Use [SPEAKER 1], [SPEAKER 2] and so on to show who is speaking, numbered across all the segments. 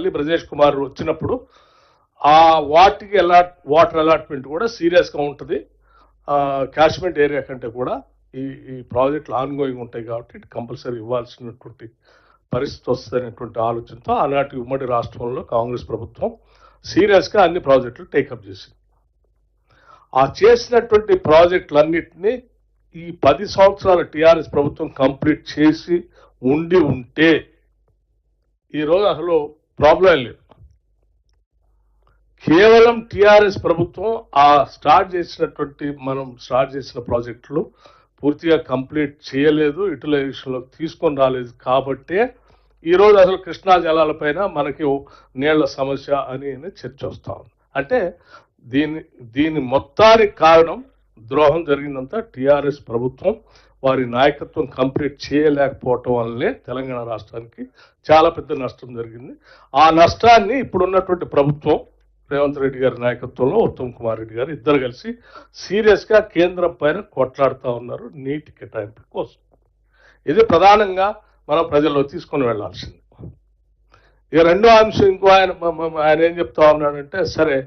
[SPEAKER 1] మళ్ళీ బ్రజేష్ కుమార్ వచ్చినప్పుడు ఆ వాటికి వాటర్ అలాట్మెంట్ కూడా సీరియస్గా ఉంటుంది. క్యాచ్మెంట్ ఏరియా కంటే కూడా ఈ ప్రాజెక్టులు ఆన్గోయింగ్ ఉంటాయి కాబట్టి ఇటు కంపల్సరీ ఇవ్వాల్సినటువంటి పరిస్థితి వస్తుందనేటువంటి ఆలోచనతో ఆనాటి ఉమ్మడి రాష్ట్రంలో కాంగ్రెస్ ప్రభుత్వం సీరియస్గా అన్ని ప్రాజెక్టులు టేకప్ చేసింది. ఆ చేసినటువంటి ప్రాజెక్టులన్నింటినీ ఈ 10 సంవత్సరాల టీఆర్ఎస్ ప్రభుత్వం కంప్లీట్ చేసి ఉంటే ఈరోజు అసలు ప్రాబ్లం లేదు. కేవలం టీఆర్ఎస్ ప్రభుత్వం మనం స్టార్ట్ చేసిన ప్రాజెక్టులు పూర్తిగా కంప్లీట్ చేయలేదు, యూటిలైజేషన్లోకి తీసుకొని రాలేదు కాబట్టే ఈరోజు అసలు కృష్ణా జలాలపైన మనకి నీళ్ల సమస్య అని చర్చ వస్తూ ఉంది. అంటే దీని మొత్తానికి కారణం ద్రోహం జరిగిందంతా టీఆర్ఎస్ ప్రభుత్వం వారి నాయకత్వం కంప్లీట్ చేయలేకపోవటం వల్లనే తెలంగాణ రాష్ట్రానికి చాలా పెద్ద నష్టం జరిగింది. ఆ నష్టాన్ని ఇప్పుడున్నటువంటి ప్రభుత్వం రేవంత్ రెడ్డి గారి నాయకత్వంలో ఉత్తమ్ కుమార్ రెడ్డి గారు ఇద్దరు కలిసి సీరియస్గా కేంద్రం పైన కొట్లాడుతూ ఉన్నారు నీటి కేటాయింపు కోసం. ఇది ప్రధానంగా మనం ప్రజల్లో తీసుకొని వెళ్లాల్సింది. ఇక రెండో అంశం ఇంకో ఆయన ఏం చెప్తా ఉన్నాడంటే, సరే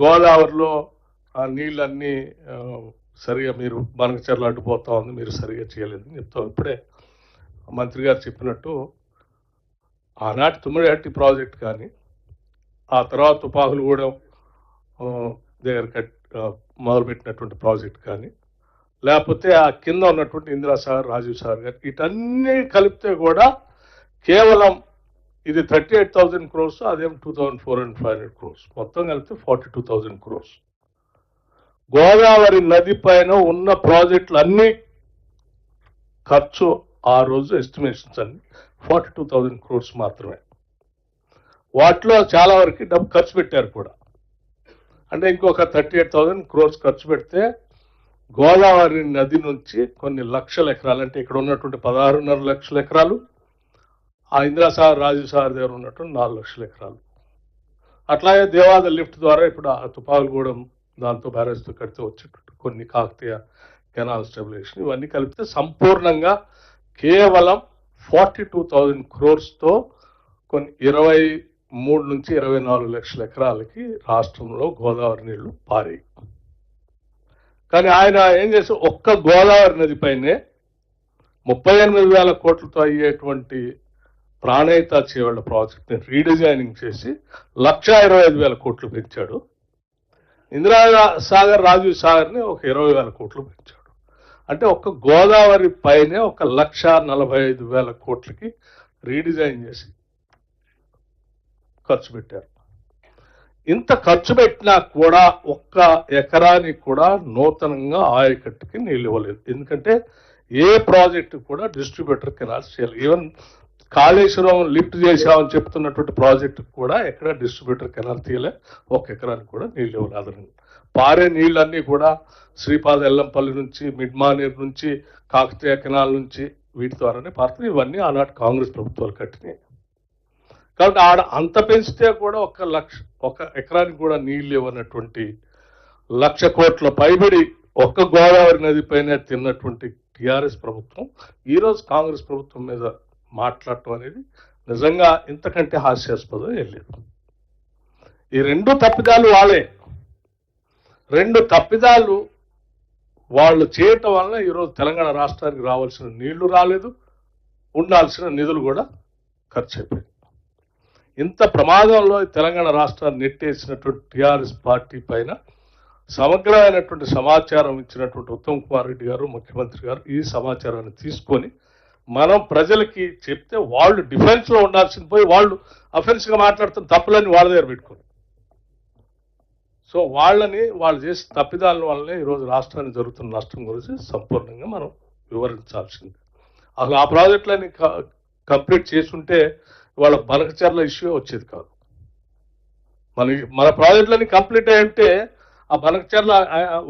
[SPEAKER 1] గోదావరిలో నీళ్ళన్నీ సరిగా మీరు బనకచెర్ల అడ్డుపోతా ఉంది, మీరు సరిగా చేయలేదని చెప్తాం. ఇప్పుడే మంత్రి గారు చెప్పినట్టు ఆనాటి తుమ్మిడిహట్టి ప్రాజెక్ట్ కానీ ఆ తర్వాత తుపాకులగూడెం దగ్గర మొదలుపెట్టినటువంటి ప్రాజెక్ట్ కానీ లేకపోతే ఆ కింద ఉన్నటువంటి ఇందిరాసాగర్, రాజీవ్ సాగర్ గారు వీటన్నీ కలిపితే కూడా కేవలం ఇది 38,000 crores, అదేం 2,400-500 crores, మొత్తం కలిపితే 42,000 crores. గోదావరి నది పైన ఉన్న ప్రాజెక్టులు అన్నీ ఖర్చు ఆ రోజు ఎస్టిమేషన్స్ అన్ని 42,000 crores మాత్రమే. వాటిలో చాలా వరకు డబ్బు ఖర్చు పెట్టారు కూడా. అంటే ఇంకొక 38,000 crores ఖర్చు పెడితే గోదావరి నది నుంచి కొన్ని లక్షల ఎకరాలు, అంటే ఇక్కడ ఉన్నటువంటి 16.5 లక్షల ఎకరాలు, ఆ ఇందిరాసాగర్, రాజీవ్ సాగర్ దగ్గర ఉన్నటువంటి 4 లక్షల ఎకరాలు, అట్లాగే దేవాద లిఫ్ట్ ద్వారా ఇప్పుడు ఆ తుపాకులగూడెం దాంతో బ్యారేజ్తో కడితే వచ్చేటట్టు కొన్ని కాకతీయ కెనాల్ స్టెబిలైజేషన్ ఇవన్నీ కలిపితే సంపూర్ణంగా కేవలం 42,000 crores కొన్ని 23 నుంచి 24 లక్షల ఎకరాలకి రాష్ట్రంలో గోదావరి నీళ్లు పారాయి. కానీ ఆయన ఏం చేసి ఒక్క గోదావరి నది పైనే 38,000 కోట్లతో అయ్యేటువంటి ప్రాణహిత చేవళ్ల ప్రాజెక్ట్ని రీడిజైనింగ్ చేసి 1,25,000 కోట్లు పెంచాడు. ఇందిరాసాగర్, రాజీవ్ సాగర్ని ఒక 20,000 కోట్లు పెంచాడు. అంటే ఒక్క గోదావరి పైనే 1,45,000 కోట్లకి రీడిజైన్ చేసి ఖర్చు పెట్టారు. ఇంత ఖర్చు పెట్టినా కూడా ఒక్క ఎకరానికి కూడా నూతనంగా ఆయకట్టుకి నీళ్ళు ఇవ్వలేదు. ఎందుకంటే ఏ ప్రాజెక్టు కూడా డిస్ట్రిబ్యూటర్ కెనాల్స్ చేయాలి. ఈవెన్ కాళేశ్వరం లిఫ్ట్ చేశామని చెప్తున్నటువంటి ప్రాజెక్టు కూడా ఎక్కడ డిస్ట్రిబ్యూటర్ కెనాల్ తీయలే, ఒక ఎకరానికి కూడా నీళ్ళు ఇవ్వలేదు. పారే నీళ్ళన్నీ కూడా శ్రీపాద ఎల్లంపల్లి నుంచి, మిడ్మానేర్ నుంచి, కాకతీయ కెనాల్ నుంచి వీటి ద్వారానే పారుతాయి. ఇవన్నీ ఆనాటి కాంగ్రెస్ ప్రభుత్వాలు కట్టినాయి. కాబట్టి ఆడ అంత పెంచితే కూడా ఒక ఎకరానికి కూడా నీళ్ళు ఇవ్వనటువంటి 1,00,000 కోట్ల పైబడి ఒక్క గోదావరి నది పైన తిన్నటువంటి టీఆర్ఎస్ ప్రభుత్వం ఈరోజు కాంగ్రెస్ ప్రభుత్వం మీద మాట్లాడటం అనేది నిజంగా ఇంతకంటే హాస్యాస్పదం ఏం లేదు. ఈ రెండు తప్పిదాలు వాళ్ళు చేయటం వలన ఈరోజు తెలంగాణ రాష్ట్రానికి రావాల్సిన నీళ్లు రాలేదు, ఉండాల్సిన నిధులు కూడా ఖర్చు అయిపోయాయి. ఇంత ప్రమాదంలో తెలంగాణ రాష్ట్రాన్ని నెట్టేసినటువంటి టీఆర్ఎస్ పార్టీ పైన సమగ్రమైనటువంటి సమాచారం ఇచ్చినటువంటి ఉత్తమ్ కుమార్ రెడ్డి గారు, ముఖ్యమంత్రి గారు ఈ సమాచారాన్ని తీసుకొని మనం ప్రజలకి చెప్తే వాళ్ళు డిఫెన్స్లో ఉండాల్సింది పోయి వాళ్ళు అఫెన్స్గా మాట్లాడుతున్న తప్పులన్నీ వాళ్ళ దగ్గర పెట్టుకోరు. సో వాళ్ళు చేసే తప్పిదాల వల్లనే ఈరోజు రాష్ట్రానికి జరుగుతున్న నష్టం గురించి సంపూర్ణంగా మనం వివరించాల్సింది. అసలు ఆ ప్రాజెక్టులన్నీ కంప్లీట్ చేసుంటే వాళ్ళ బనకచెర్ల ఇష్యూ వచ్చేది కాదు. మన ప్రాజెక్టులన్నీ కంప్లీట్ అయ్యంటే ఆ బనకచెర్ల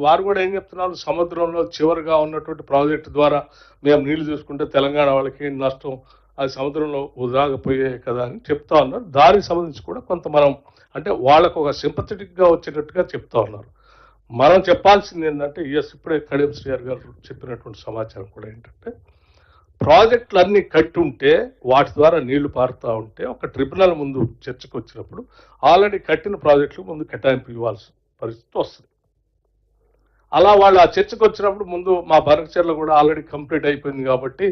[SPEAKER 1] వారు కూడా ఏం చెప్తున్నారు, సముద్రంలో చివరిగా ఉన్నటువంటి ప్రాజెక్టు ద్వారా మేము నీళ్లు చూసుకుంటే తెలంగాణ వాళ్ళకి నష్టం, అది సముద్రంలో వృధాకపోయాయి కదా అని చెప్తా ఉన్నారు. దానికి సంబంధించి కూడా కొంత మనం అంటే వాళ్ళకు ఒక సింపథెటిక్గా వచ్చేటట్టుగా చెప్తా ఉన్నారు. మనం చెప్పాల్సింది ఏంటంటే ఇప్పుడే కడియం శ్రీఆర్ గారు చెప్పినటువంటి సమాచారం కూడా ఏంటంటే ప్రాజెక్టులన్నీ కట్టి ఉంటే వాటి ద్వారా నీళ్లు పారుతూ ఉంటే ఒక ట్రిబ్యునల్ ముందు చర్చకు వచ్చినప్పుడు ఆల్రెడీ కట్టిన ప్రాజెక్టులు ముందు కేటాయింపు ఇవ్వాల్సిన పరిస్థితి వస్తుంది. అలా వాళ్ళు ఆ చర్చకు వచ్చినప్పుడు ముందు మా బనకచెర్ల కూడా ఆల్రెడీ కంప్లీట్ అయిపోయింది కాబట్టి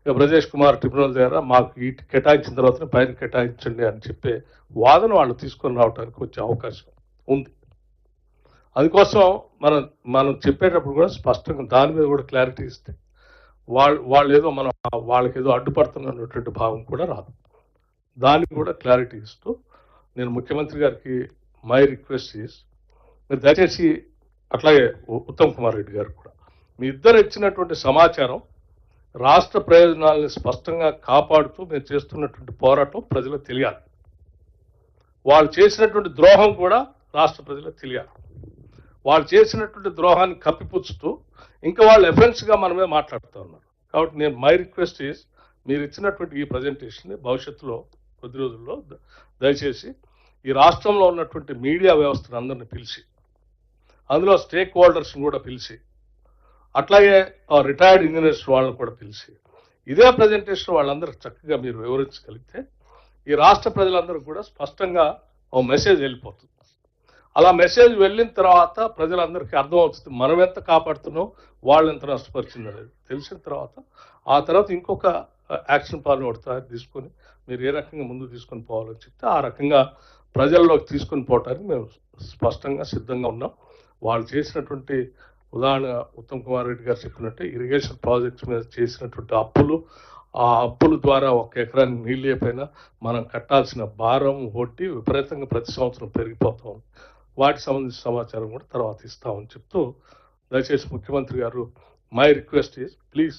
[SPEAKER 1] ఇక బ్రజేష్ కుమార్ ట్రిబ్యునల్ దగ్గర మాకు ఈ కేటాయించిన తర్వాత పైన కేటాయించండి అని చెప్పే వాదన వాళ్ళు తీసుకొని రావడానికి వచ్చే అవకాశం ఉంది. అందుకోసం మనం చెప్పేటప్పుడు కూడా స్పష్టంగా దాని మీద కూడా క్లారిటీ ఇస్తే వాళ్ళు ఏదో మనం వాళ్ళకి ఏదో అడ్డుపడుతున్నటువంటి భావం కూడా రాదు. దానికి కూడా క్లారిటీ ఇస్తూ నేను ముఖ్యమంత్రి గారికి మై రిక్వెస్ట్ మీరు దయచేసి అట్లాగే ఉత్తమ్ కుమార్ రెడ్డి గారు కూడా మీ ఇద్దరు ఇచ్చినటువంటి సమాచారం రాష్ట్ర ప్రయోజనాలను స్పష్టంగా కాపాడుతూ మేము చేస్తున్నటువంటి పోరాటం ప్రజలకు తెలియాలి. వాళ్ళు చేసినటువంటి ద్రోహం కూడా రాష్ట్ర ప్రజలకు తెలియాలి. వాళ్ళు చేసినటువంటి ద్రోహాన్ని కప్పిపుచ్చుతూ ఇంకా వాళ్ళు ఎఫెన్స్గా మన మీద మాట్లాడుతూ ఉన్నారు. కాబట్టి నేను మై రిక్వెస్ట్ మీరు ఇచ్చినటువంటి ఈ ప్రజెంటేషన్ని భవిష్యత్తులో కొద్ది రోజుల్లో దయచేసి ఈ రాష్ట్రంలో ఉన్నటువంటి మీడియా వ్యవస్థను అందరిని పిలిచి అందులో స్టేక్ హోల్డర్స్ని కూడా పిలిచి అట్లాగే రిటైర్డ్ ఇంజనీర్స్ వాళ్ళని కూడా పిలిచి ఇదే ప్రజెంటేషన్ వాళ్ళందరికీ చక్కగా మీరు వివరించగలిగితే ఈ రాష్ట్ర ప్రజలందరూ కూడా స్పష్టంగా ఓ మెసేజ్ వెళ్ళిపోతుంది. అలా మెసేజ్ వెళ్ళిన తర్వాత ప్రజలందరికీ అర్థమవుతుంది మనం ఎంత కాపాడుతున్నాం వాళ్ళు ఎంత నష్టపరిచింది అనేది తెలిసిన తర్వాత ఆ తర్వాత ఇంకొక యాక్షన్ ప్లాన్ ఒకటి తీసుకొని మీరు ఏ రకంగా ముందు తీసుకొని పోవాలని చెప్తే ఆ రకంగా ప్రజల్లోకి తీసుకొని పోవటానికి మేము స్పష్టంగా సిద్ధంగా ఉన్నాం. వాళ్ళు చేసినటువంటి ఉదాహరణ ఉత్తమ్ కుమార్ రెడ్డి గారు చెప్పినట్టు ఇరిగేషన్ ప్రాజెక్ట్స్ మీద చేసినటువంటి అప్పులు, ఆ అప్పుల ద్వారా ఒక ఎకరానికి నీళ్ళు లేకపోయినా మనం కట్టాల్సిన భారం వడ్డీ విపరీతంగా ప్రతి సంవత్సరం పెరిగిపోతాం. వాటికి సంబంధించిన సమాచారం కూడా తర్వాత ఇస్తామని చెప్తూ దయచేసి ముఖ్యమంత్రి గారు మై రిక్వెస్ట్ ప్లీజ్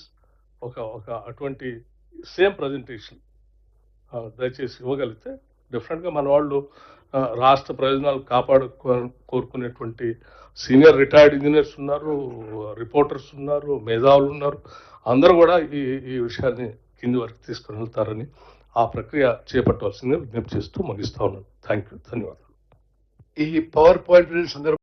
[SPEAKER 1] ఒక అటువంటి సేమ్ ప్రజెంటేషన్ దయచేసి ఇవ్వగలిగితే డెఫినెట్గా మన వాళ్ళు రాష్ట్ర ప్రయోజనాలు కోరుకునేటువంటి సీనియర్ రిటైర్డ్ ఇంజనీర్స్ ఉన్నారు, రిపోర్టర్స్ ఉన్నారు, మేధావులు ఉన్నారు, అందరూ కూడా ఈ విషయాన్ని కింది వరకు తీసుకుని వెళ్తారని ఆ ప్రక్రియ చేపట్టవలసిందిగా విజ్ఞప్తి చేస్తూ ముగిస్తా ఉన్నాను. థ్యాంక్ యూ, ధన్యవాదాలు.
[SPEAKER 2] ఈ పవర్ పాయింట్ సందర్భంగా